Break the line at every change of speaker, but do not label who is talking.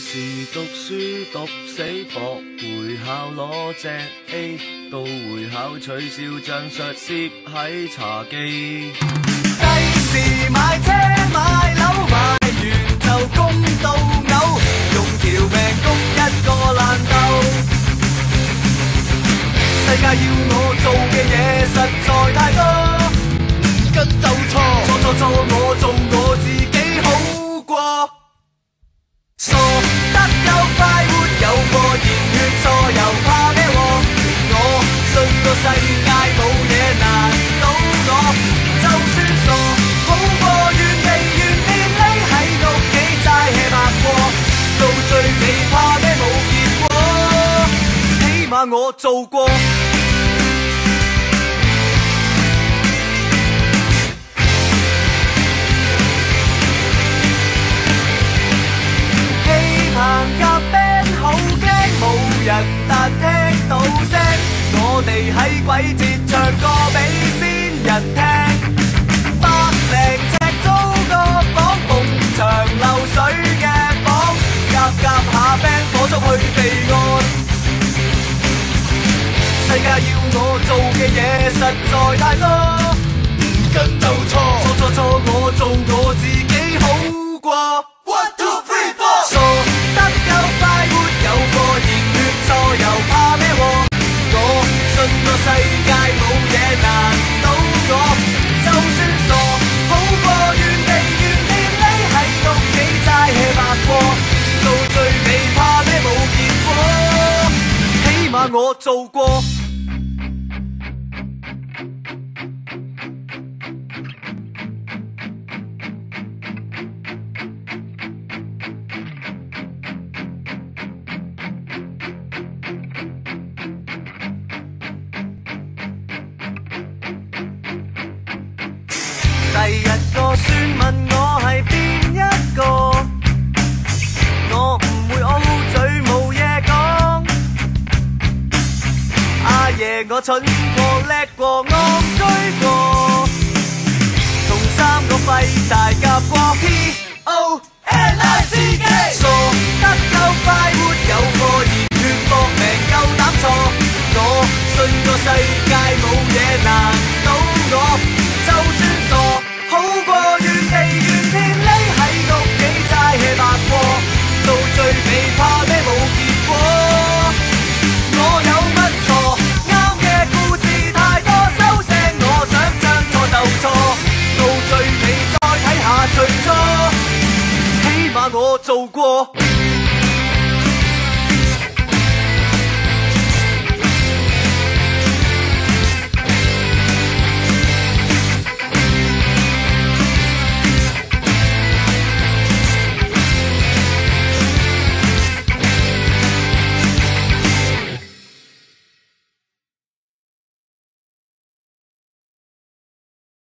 時讀書讀死搏會考攞隻 A， 到會考取消將術攝喺茶几。
第時買車買樓買完就供到嘔，用條命供一個爛竇。世界要我做嘅嘢實在太多，唔跟就錯，錯我做我自己好過。傻得有快活有貨，熱血錯又怕咩禍？我信個世界冇嘢難倒我，就算傻好過原地原地匿喺屋企齋 hea 白過，到最尾怕咩冇結果，起碼我做過。行夾 band 好驚冇人，但聽到聲，我哋喺鬼節唱歌俾先人聽。100尺租個房，埲牆漏水嘅房，夾下 band 火燭去備案。世界要我做嘅嘢實在太多，唔跟就錯，我做我自己好過。1, 2, 3, 4傻得有快活有貨，熱血錯又怕咩禍？我信個世界冇嘢難倒我，就算傻好過原地匿喺屋企齋 hea 白過，到最尾怕咩冇結果，起碼我做過。第日個孫問我係邊一個，我唔會 O 嘴冇嘢講。阿爺我蠢過叻過戇居過，同3個廢柴夾過 PONICK。傻得夠快活有貨，熱血搏命夠膽錯，我信個世界冇嘢難倒我，就算傻好過原地匿喺屋企齋 hea 白過，到最尾怕咩冇結果。我有乜錯？啱嘅故事太多，收聲我想將錯就錯，到最尾再睇下最初，起碼我做過。